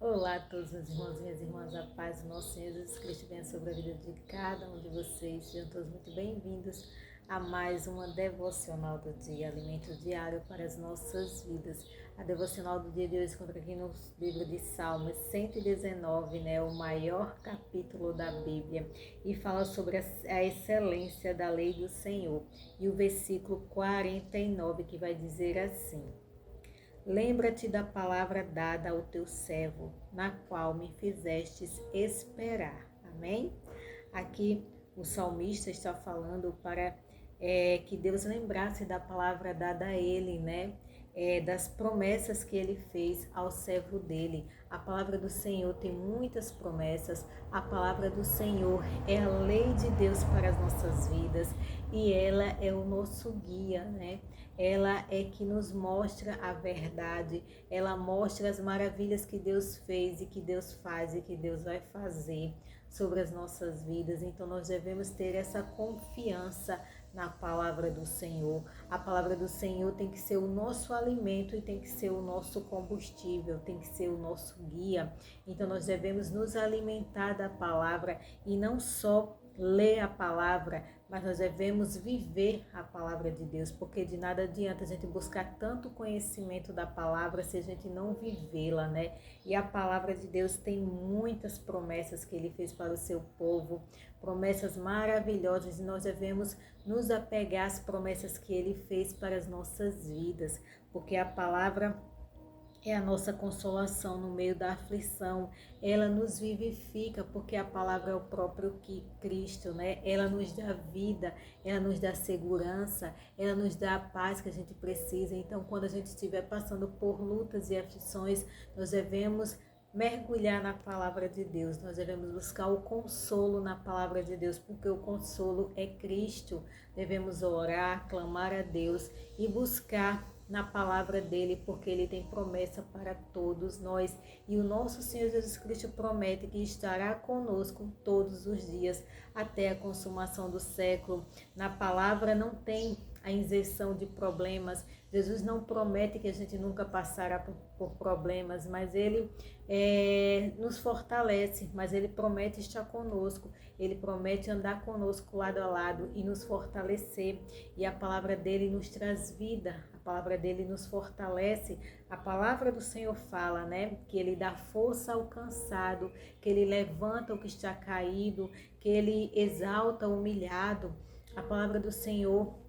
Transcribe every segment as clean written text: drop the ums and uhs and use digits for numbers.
Olá a todos os irmãos e minhas irmãs, a paz do nosso Senhor Jesus Cristo venha sobre a vida de cada um de vocês. Sejam todos muito bem-vindos a mais uma devocional do dia, alimento diário para as nossas vidas. A devocional do dia de hoje encontra aqui no livro de Salmos 119, o maior capítulo da Bíblia, e fala sobre a excelência da lei do Senhor. E o versículo 49 que vai dizer assim: Lembra-te da palavra dada ao teu servo, na qual me fizestes esperar. Amém? Aqui o salmista está falando para que Deus lembrasse da palavra dada a ele, das promessas que ele fez ao servo dele. A palavra do Senhor tem muitas promessas. A palavra do Senhor é a lei de Deus para as nossas vidas e ela é o nosso guia, Ela é que nos mostra a verdade, ela mostra as maravilhas que Deus fez e que Deus faz e que Deus vai fazer sobre as nossas vidas. Então nós devemos ter essa confiança na palavra do Senhor. A palavra do Senhor tem que ser o nosso alimento e tem que ser o nosso combustível, tem que ser o nosso guia. Então nós devemos nos alimentar da palavra e não só ler a palavra, mas nós devemos viver a palavra de Deus, porque de nada adianta a gente buscar tanto conhecimento da palavra se a gente não vivê-la, E a palavra de Deus tem muitas promessas que ele fez para o seu povo, promessas maravilhosas, e nós devemos nos apegar às promessas que ele fez para as nossas vidas, porque a palavra é a nossa consolação no meio da aflição. Ela nos vivifica, porque a palavra é o próprio Cristo, Ela nos dá vida, ela nos dá segurança, ela nos dá a paz que a gente precisa. Então, quando a gente estiver passando por lutas e aflições, nós devemos mergulhar na palavra de Deus. Nós devemos buscar o consolo na palavra de Deus, porque o consolo é Cristo. Devemos orar, clamar a Deus e buscar na palavra dele, porque ele tem promessa para todos nós. E o nosso Senhor Jesus Cristo promete que estará conosco todos os dias até a consumação do século. Na palavra não tem a inserção de problemas. Jesus não promete que a gente nunca passará por problemas, mas ele nos fortalece, mas ele promete estar conosco, ele promete andar conosco lado a lado e nos fortalecer, e a palavra dele nos traz vida, a palavra dele nos fortalece. A palavra do Senhor fala, que ele dá força ao cansado, que ele levanta o que está caído, que ele exalta o humilhado. A palavra do Senhor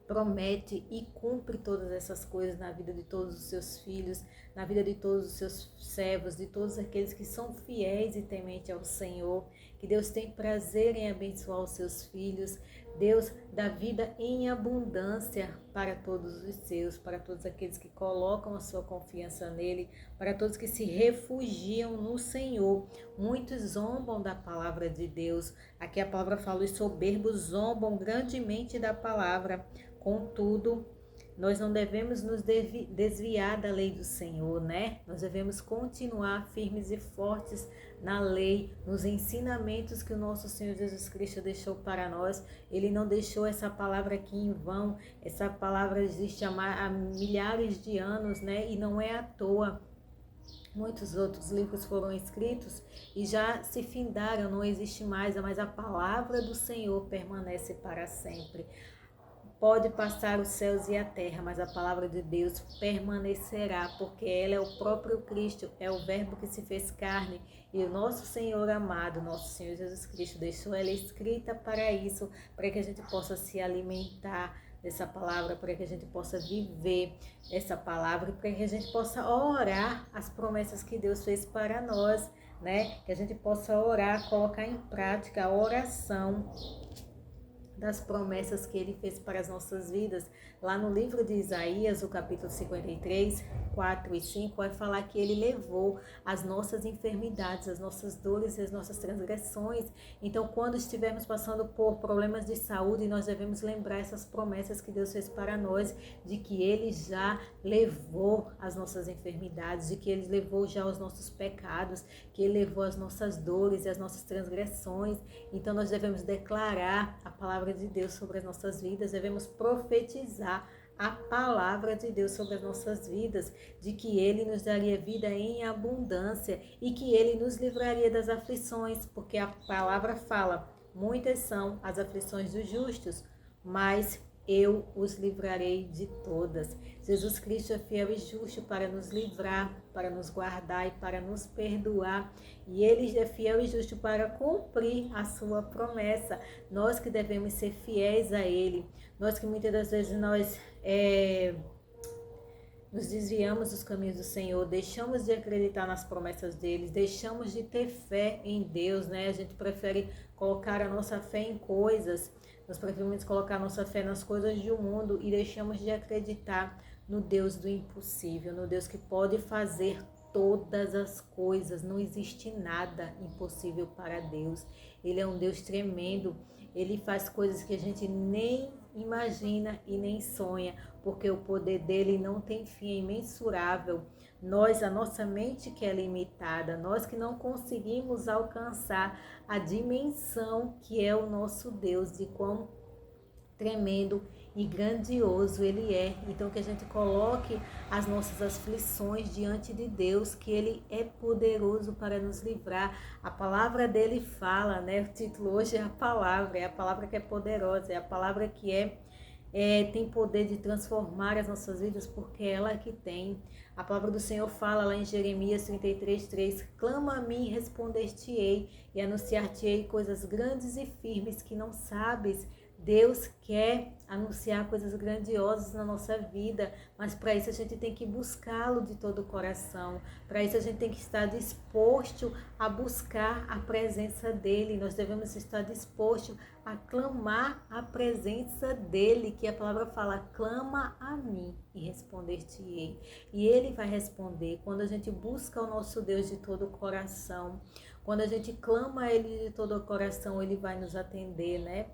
promete e cumpre todas essas coisas na vida de todos os seus filhos, na vida de todos os seus servos, de todos aqueles que são fiéis e tementes ao Senhor, que Deus tem prazer em abençoar os seus filhos. Deus dá vida em abundância para todos os seus, para todos aqueles que colocam a sua confiança nele, para todos que se refugiam no Senhor. Muitos zombam da palavra de Deus. Aqui a palavra fala: os soberbos zombam grandemente da palavra. Contudo, nós não devemos nos desviar da lei do Senhor, Nós devemos continuar firmes e fortes na lei, nos ensinamentos que o nosso Senhor Jesus Cristo deixou para nós. Ele não deixou essa palavra aqui em vão. Essa palavra existe há milhares de anos, E não é à toa. Muitos outros livros foram escritos e já se findaram, não existe mais, mas a palavra do Senhor permanece para sempre. Pode passar os céus e a terra, mas a palavra de Deus permanecerá, porque ela é o próprio Cristo, é o verbo que se fez carne, e o nosso Senhor amado, nosso Senhor Jesus Cristo, deixou ela escrita para isso, para que a gente possa se alimentar dessa palavra, para que a gente possa viver essa palavra, para que a gente possa orar as promessas que Deus fez para nós, Que a gente possa orar, colocar em prática a oração das promessas que ele fez para as nossas vidas. Lá no livro de Isaías, o capítulo 53, 4 e 5, vai falar que ele levou as nossas enfermidades, as nossas dores e as nossas transgressões. Então, quando estivermos passando por problemas de saúde, nós devemos lembrar essas promessas que Deus fez para nós, de que ele já levou as nossas enfermidades, de que ele levou já os nossos pecados, que ele levou as nossas dores e as nossas transgressões. Então, nós devemos declarar a palavra de Deus sobre as nossas vidas, devemos profetizar a palavra de Deus sobre as nossas vidas, de que Ele nos daria vida em abundância e que Ele nos livraria das aflições, porque a palavra fala, muitas são as aflições dos justos, mas eu os livrarei de todas. Jesus Cristo é fiel e justo para nos livrar, para nos guardar e para nos perdoar. E Ele é fiel e justo para cumprir a sua promessa. Nós que devemos ser fiéis a Ele. Nós que muitas das vezes nós nos desviamos dos caminhos do Senhor, deixamos de acreditar nas promessas deles, deixamos de ter fé em Deus, né? A gente prefere colocar a nossa fé em coisas, nós preferimos colocar a nossa fé nas coisas do mundo e deixamos de acreditar no Deus do impossível, no Deus que pode fazer todas as coisas. Não existe nada impossível para Deus. Ele é um Deus tremendo. Ele faz coisas que a gente nem imagina e nem sonha, porque o poder dele não tem fim, é imensurável. A nossa mente que é limitada, nós que não conseguimos alcançar a dimensão que é o nosso Deus, de quão tremendo e grandioso Ele é. Então que a gente coloque as nossas aflições diante de Deus, que Ele é poderoso para nos livrar. A palavra dele fala, né? O título hoje é a palavra que é poderosa, é a palavra que tem poder de transformar as nossas vidas, porque ela que tem. A palavra do Senhor fala lá em Jeremias 33:3, clama a mim e responder-te-ei, e anunciar-te-ei coisas grandes e firmes que não sabes. Deus quer anunciar coisas grandiosas na nossa vida, mas para isso a gente tem que buscá-lo de todo o coração. Para isso a gente tem que estar disposto a buscar a presença dele. Nós devemos estar dispostos a clamar a presença dele, que a palavra fala, clama a mim e responder-te-ei. E ele vai responder quando a gente busca o nosso Deus de todo o coração. Quando a gente clama a ele de todo o coração, ele vai nos atender, né?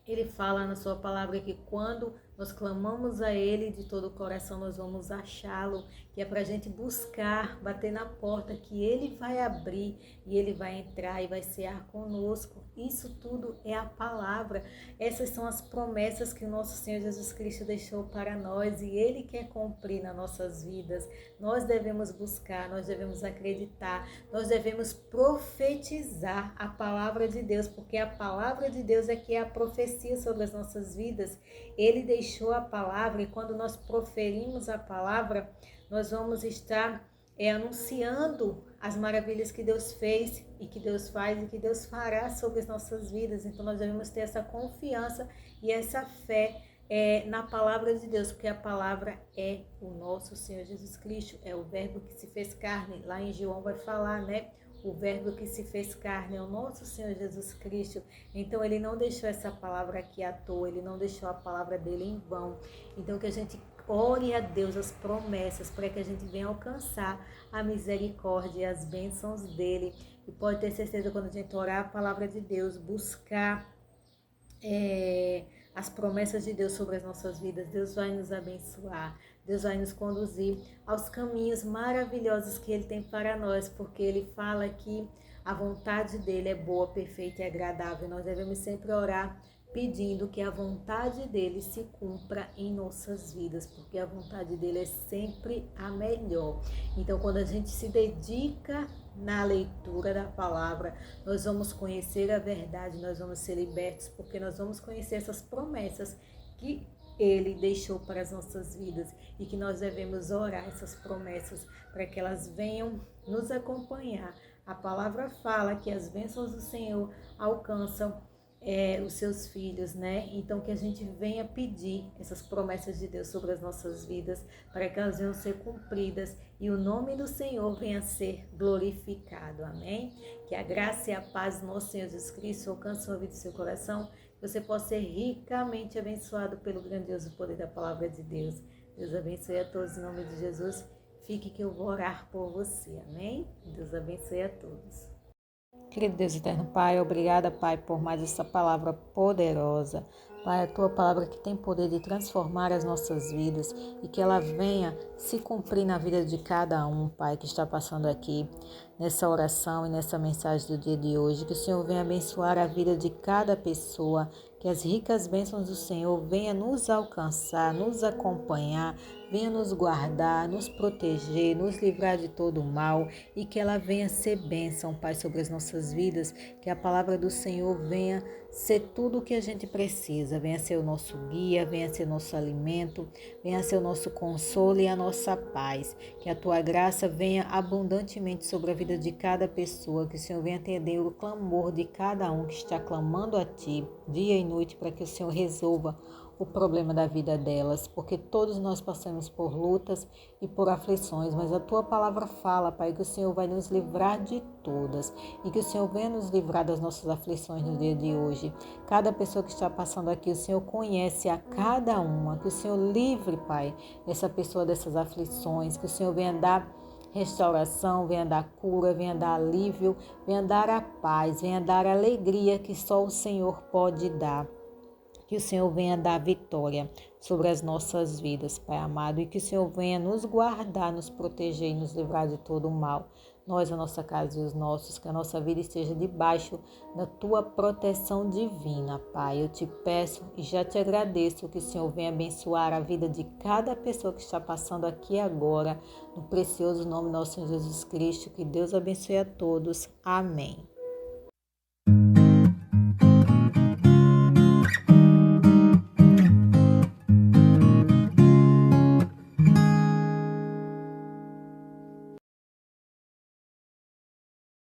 Ele fala na sua palavra que quando nós clamamos a Ele de todo o coração, nós vamos achá-lo, que é para a gente buscar, bater na porta, que Ele vai abrir e Ele vai entrar e vai cear conosco. Isso tudo é a palavra. Essas são as promessas que o nosso Senhor Jesus Cristo deixou para nós e Ele quer cumprir nas nossas vidas. Nós devemos buscar, nós devemos acreditar, nós devemos profetizar a palavra de Deus, porque a palavra de Deus é que é a profecia sobre as nossas vidas. Ele deixou a palavra e quando nós proferimos a palavra, nós vamos estar anunciando as maravilhas que Deus fez e que Deus faz e que Deus fará sobre as nossas vidas. Então nós devemos ter essa confiança e essa fé na palavra de Deus, porque a palavra é o nosso Senhor Jesus Cristo, é o verbo que se fez carne. Lá em João vai falar, né? O verbo que se fez carne é o nosso Senhor Jesus Cristo. Então ele não deixou essa palavra aqui à toa, ele não deixou a palavra dele em vão. Então que a gente ore a Deus as promessas para que a gente venha alcançar a misericórdia e as bênçãos dele. E pode ter certeza, quando a gente orar a palavra de Deus, buscar as promessas de Deus sobre as nossas vidas, Deus vai nos abençoar, Deus vai nos conduzir aos caminhos maravilhosos que Ele tem para nós, porque Ele fala que a vontade dEle é boa, perfeita e agradável. Nós devemos sempre orar pedindo que a vontade dEle se cumpra em nossas vidas, porque a vontade dEle é sempre a melhor. Então, quando a gente se dedica na leitura da palavra, nós vamos conhecer a verdade, nós vamos ser libertos, porque nós vamos conhecer essas promessas que Ele deixou para as nossas vidas e que nós devemos orar essas promessas para que elas venham nos acompanhar. A palavra fala que as bênçãos do Senhor alcançam os seus filhos, né? Então que a gente venha pedir essas promessas de Deus sobre as nossas vidas para que elas venham ser cumpridas e o nome do Senhor venha a ser glorificado, amém? Que a graça e a paz do nosso Senhor Jesus Cristo alcance o ouvido do seu coração, que você possa ser ricamente abençoado pelo grandioso poder da palavra de Deus. Deus abençoe a todos em nome de Jesus. Fique que eu vou orar por você, amém? Deus abençoe a todos. Querido Deus eterno Pai, obrigada, Pai, por mais essa palavra poderosa. Pai, a Tua palavra que tem poder de transformar as nossas vidas e que ela venha se cumprir na vida de cada um, Pai, que está passando aqui nessa oração e nessa mensagem do dia de hoje. Que o Senhor venha abençoar a vida de cada pessoa que as ricas bênçãos do Senhor venham nos alcançar, nos acompanhar, venha nos guardar, nos proteger, nos livrar de todo o mal e que ela venha ser bênção, Pai, sobre as nossas vidas, que a palavra do Senhor venha ser tudo o que a gente precisa, venha ser o nosso guia, venha ser nosso alimento, venha ser o nosso consolo e a nossa paz, que a tua graça venha abundantemente sobre a vida de cada pessoa, que o Senhor venha atender o clamor de cada um que está clamando a ti dia e noite para que o Senhor resolva o problema da vida delas, porque todos nós passamos por lutas e por aflições, mas a tua palavra fala, Pai, que o Senhor vai nos livrar de todas e que o Senhor venha nos livrar das nossas aflições no dia de hoje. Cada pessoa que está passando aqui, o Senhor conhece a cada uma, que o Senhor livre, Pai, essa pessoa dessas aflições, que o Senhor venha dar restauração, venha dar cura, venha dar alívio, venha dar a paz, venha dar a alegria que só o Senhor pode dar. Que o Senhor venha dar vitória sobre as nossas vidas, Pai amado, e que o Senhor venha nos guardar, nos proteger e nos livrar de todo o mal. Nós, a nossa casa e os nossos, que a nossa vida esteja debaixo da tua proteção divina, Pai. Eu te peço e já te agradeço que o Senhor venha abençoar a vida de cada pessoa que está passando aqui agora, no precioso nome do nosso Senhor Jesus Cristo. Que Deus abençoe a todos. Amém.